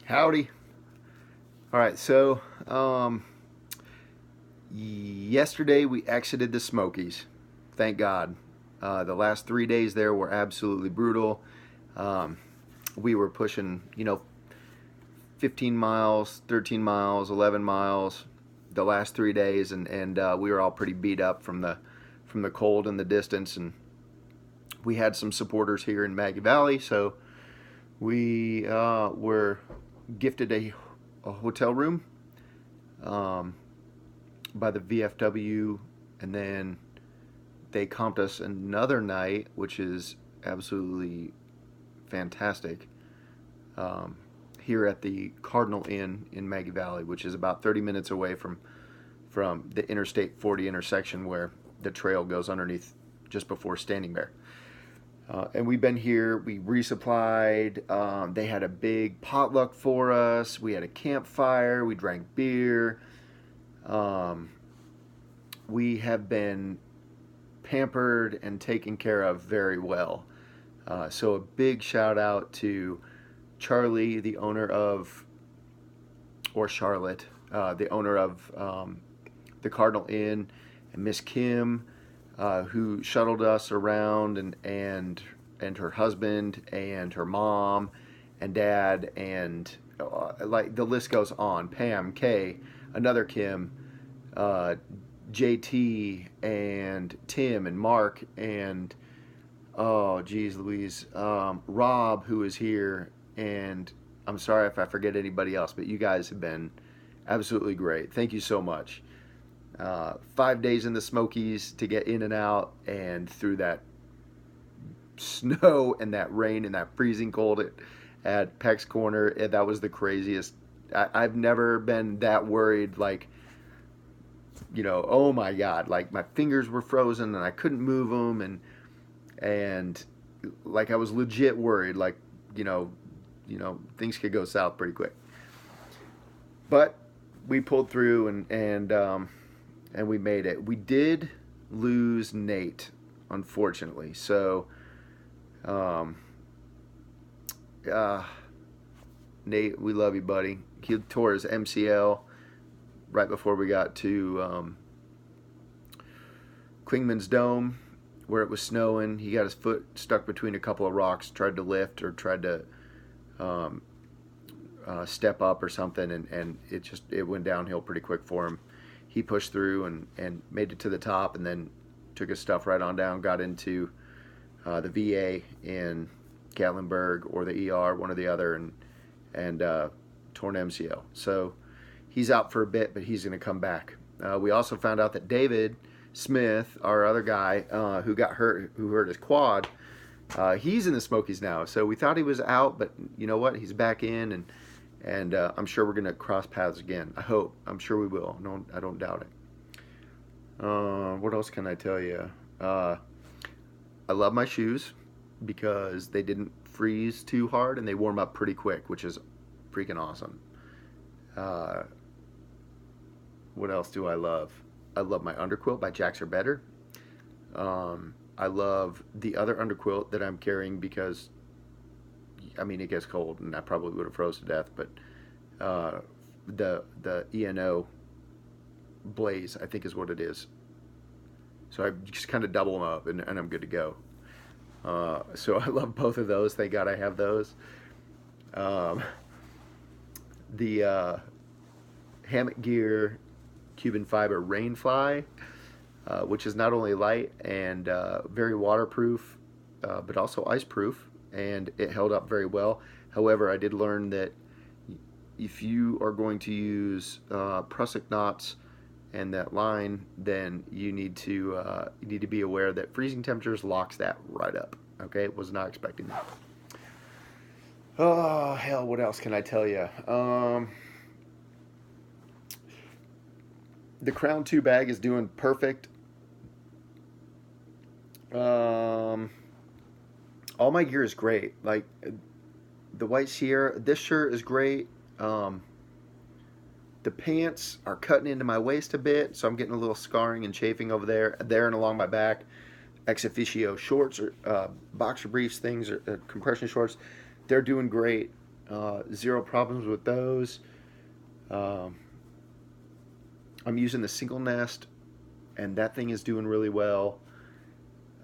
Howdy. All right, so yesterday we exited the Smokies. Thank God. The last 3 days there were absolutely brutal. Um, we were pushing, 15 miles, 13 miles, 11 miles the last 3 days, and we were all pretty beat up from the cold and the distance. And we had some supporters here in Maggie Valley, so we were gifted a hotel room um, by the VFW, and then they comped us another night, which is absolutely fantastic, um, here at the Cardinal Inn in Maggie Valley, which is about 30 minutes away from the Interstate 40 intersection where the trail goes underneath just before Standing Bear. And we've been here. We resupplied. They had a big potluck for us. We had a campfire. We drank beer. Um, we have been pampered and taken care of very well. So a big shout out to Charlie, the owner of, or Charlotte, the owner of the Cardinal Inn, and Miss Kim, who shuttled us around, and her husband and her mom and dad, and like the list goes on. Pam, Kay, another Kim, JT, and Tim and Mark, and oh geez Louise, Rob, who is here, and I'm sorry if I forget anybody else, but you guys have been absolutely great. Thank you so much. 5 days in the Smokies to get in and out, and through that snow and that rain and that freezing cold at Peck's Corner. That was the craziest. I've never been that worried, like, oh my God, like my fingers were frozen and I couldn't move them, and like I was legit worried, like, things could go south pretty quick. But we pulled through, and we made it. We did lose Nate, unfortunately. So, Nate, we love you, buddy. He tore his MCL right before we got to Klingman's Dome, where it was snowing. He got his foot stuck between a couple of rocks, tried to lift or tried to step up or something, and it went downhill pretty quick for him. He pushed through and made it to the top, and then took his stuff right on down, got into the VA in Gatlinburg or the ER, one or the other, and torn MCL. So he's out for a bit, but he's going to come back. We also found out that David Smith, our other guy who hurt his quad, he's in the Smokies now. So we thought he was out, but you know what? He's back in, and I'm sure we're going to cross paths again. I hope. I'm sure we will. No, I don't doubt it. What else can I tell you? I love my shoes because they didn't freeze too hard and they warm up pretty quick, which is freaking awesome. What else do I love? I love my underquilt by Jacks Are Better. I love the other underquilt that I'm carrying because, it gets cold and I probably would have froze to death, but the ENO Blaze, I think is what it is. So I just kind of double them up, and I'm good to go. So I love both of those. Thank God I have those. The Hammock Gear Cuban Fiber Rainfly, which is not only light and very waterproof, but also ice proof, and it held up very well. However, I did learn that if you are going to use prusik knots and that line, then you need to be aware that freezing temperatures locks that right up. Okay, was not expecting that. Oh hell, what else can I tell you? The Crown 2 bag is doing perfect. All my gear is great. Like the White Sierra, this shirt is great. The pants are cutting into my waist a bit, so I'm getting a little scarring and chafing over there and along my back. Ex officio shorts or boxer briefs, things or compression shorts, they're doing great. Zero problems with those. Um, I'm using the single nest, and that thing is doing really well.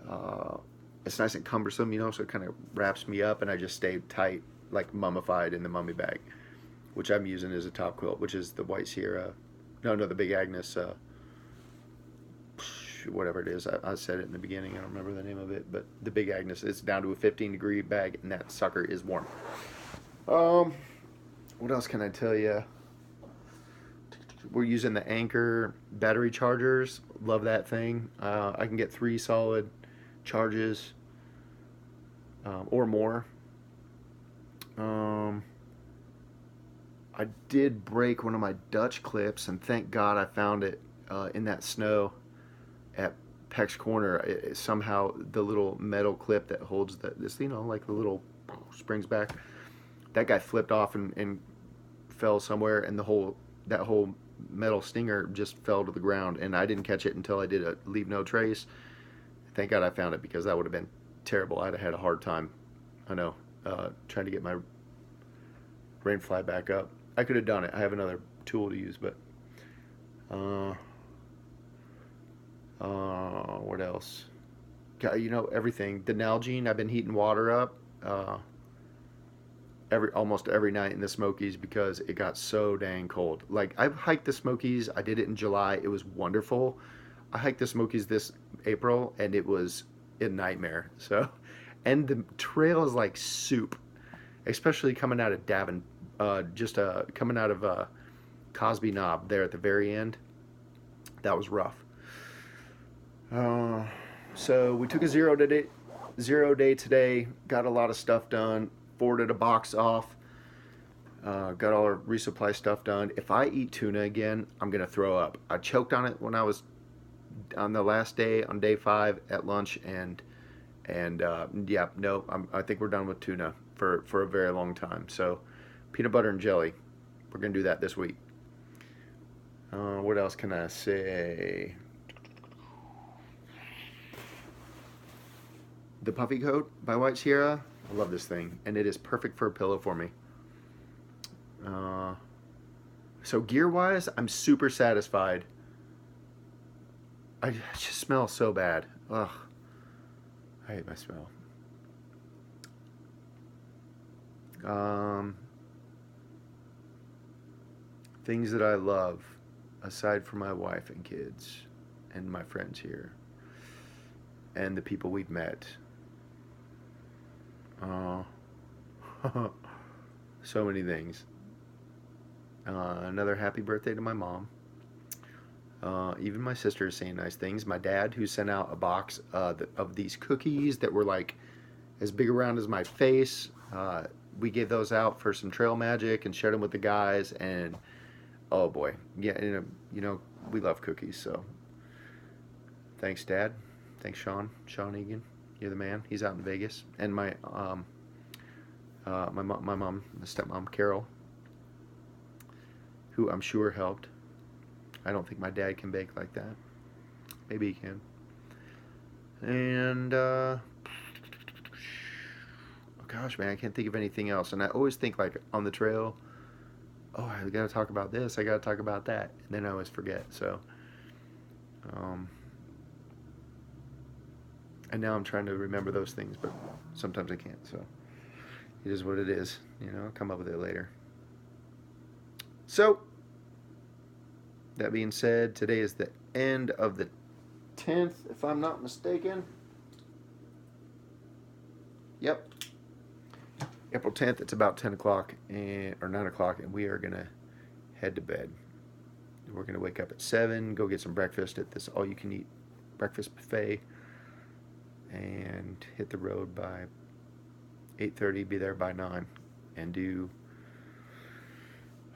Uh, it's nice and cumbersome, so it kind of wraps me up, and I just stay tight, like mummified in the mummy bag, which I'm using as a top quilt, which is the White Sierra. No, the Big Agnes. Whatever it is, I said it in the beginning. I don't remember the name of it, but the Big Agnes. It's down to a 15-degree bag, and that sucker is warm. Um, what else can I tell you? We're using the Anchor battery chargers. Love that thing. I can get 3 solid charges or more. I did break one of my Dutch clips, and thank God I found it in that snow at Peck's Corner. Somehow the little metal clip that holds this, like the little springs back, that guy flipped off and fell somewhere, and that whole metal stinger just fell to the ground, and I didn't catch it until I did a leave no trace. Thank God I found it, because that would have been terrible. I'd have had a hard time, I know, trying to get my rainfly back up. I could have done it. I have another tool to use, but what else? Everything. The Nalgene, I've been heating water up almost every night in the Smokies, because it got so dang cold. Like, I've hiked the Smokies. I did it in July. It was wonderful. I hiked the Smokies this April, and it was a nightmare. So, and the trail is like soup, especially coming out of coming out of Cosby Knob there at the very end. That was rough. So we took a 0 day today. Got a lot of stuff done. Boarded a box off. Got all our resupply stuff done. If I eat tuna again, I'm gonna throw up. I choked on it when I was on the last day, on day 5 at lunch, and yeah, no, I think we're done with tuna for a very long time. So peanut butter and jelly, we're gonna do that this week. What else can I say? The Puffy Coat by White Sierra. I love this thing, and it is perfect for a pillow for me. So gear-wise, I'm super satisfied. I just smell so bad. Ugh. I hate my smell. Things that I love, aside from my wife and kids, and my friends here, and the people we've met. So many things. Another happy birthday to my mom. Even my sister is saying nice things. My dad, who sent out a box of these cookies that were like as big around as my face. We gave those out for some trail magic and shared them with the guys. And oh boy, yeah, we love cookies. So thanks, Dad. Thanks, Sean Egan. You're the man. He's out in Vegas. And my mom, my stepmom, Carol, who I'm sure helped. I don't think my dad can bake like that. Maybe he can. And oh gosh, man, I can't think of anything else. And I always think, like, on the trail, oh, I gotta talk about this, I gotta talk about that, and then I always forget. So and now I'm trying to remember those things, but sometimes I can't. So it is what it is. I'll come up with it later. So that being said, today is the end of the 10th, if I'm not mistaken. Yep. April 10th, it's about 10 o'clock or 9 o'clock, and we are going to head to bed. We're going to wake up at 7, go get some breakfast at this all-you-can-eat breakfast buffet, and hit the road by 8:30, be there by 9, and do...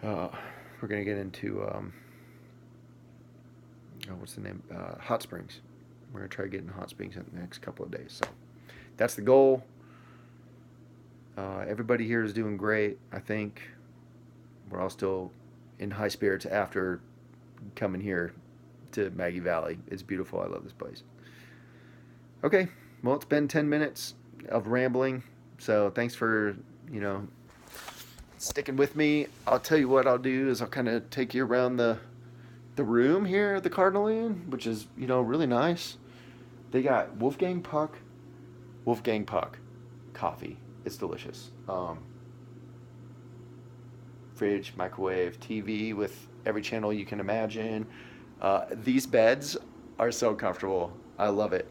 we're going to get into... what's the name? Hot Springs. We're going to try getting Hot Springs in the next couple of days. So that's the goal. Everybody here is doing great, I think. We're all still in high spirits after coming here to Maggie Valley. It's beautiful. I love this place. Okay, well, it's been 10 minutes of rambling. So thanks for, sticking with me. I'll tell you what I'll do is I'll kind of take you around the room here at the Cardinal Inn, which is, you know, really nice. They got Wolfgang Puck coffee. It's delicious. Fridge, microwave, TV with every channel you can imagine. These beds are so comfortable. I love it.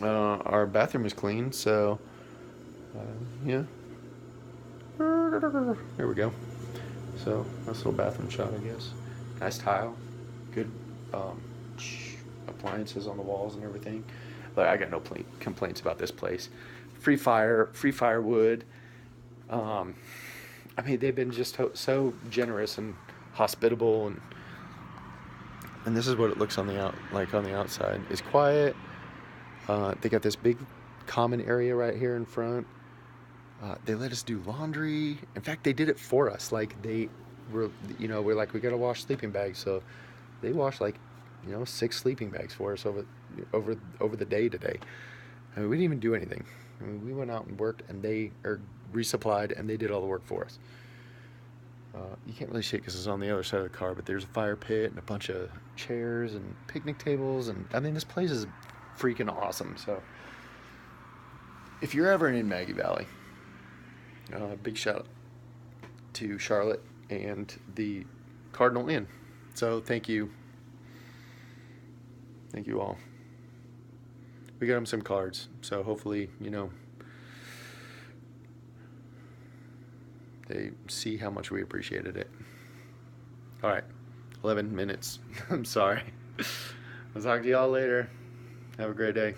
Our bathroom is clean, so yeah. There we go. So nice little bathroom shot, I guess. Nice tile. Good appliances on the walls and everything. But I got no complaints about this place. Free firewood. I mean, they've been just so generous and hospitable, and this is what it looks on the outside. It's quiet. They got this big common area right here in front. They let us do laundry. In fact, they did it for us. Like they were, you know, we're like, we gotta wash sleeping bags, so they washed like, you know, 6 sleeping bags for us over the day today. I mean, we didn't even do anything. I mean, we went out and worked, and they resupplied, and they did all the work for us. You can't really see it because it's on the other side of the car, but there's a fire pit and a bunch of chairs and picnic tables, and I mean, this place is freaking awesome. So if you're ever in Maggie Valley, big shout out to Charlotte and the Cardinal Inn. So thank you all. We got them some cards, so hopefully, you know, they see how much we appreciated it. All right, 11 minutes. I'm sorry. I'll talk to y'all later. Have a great day.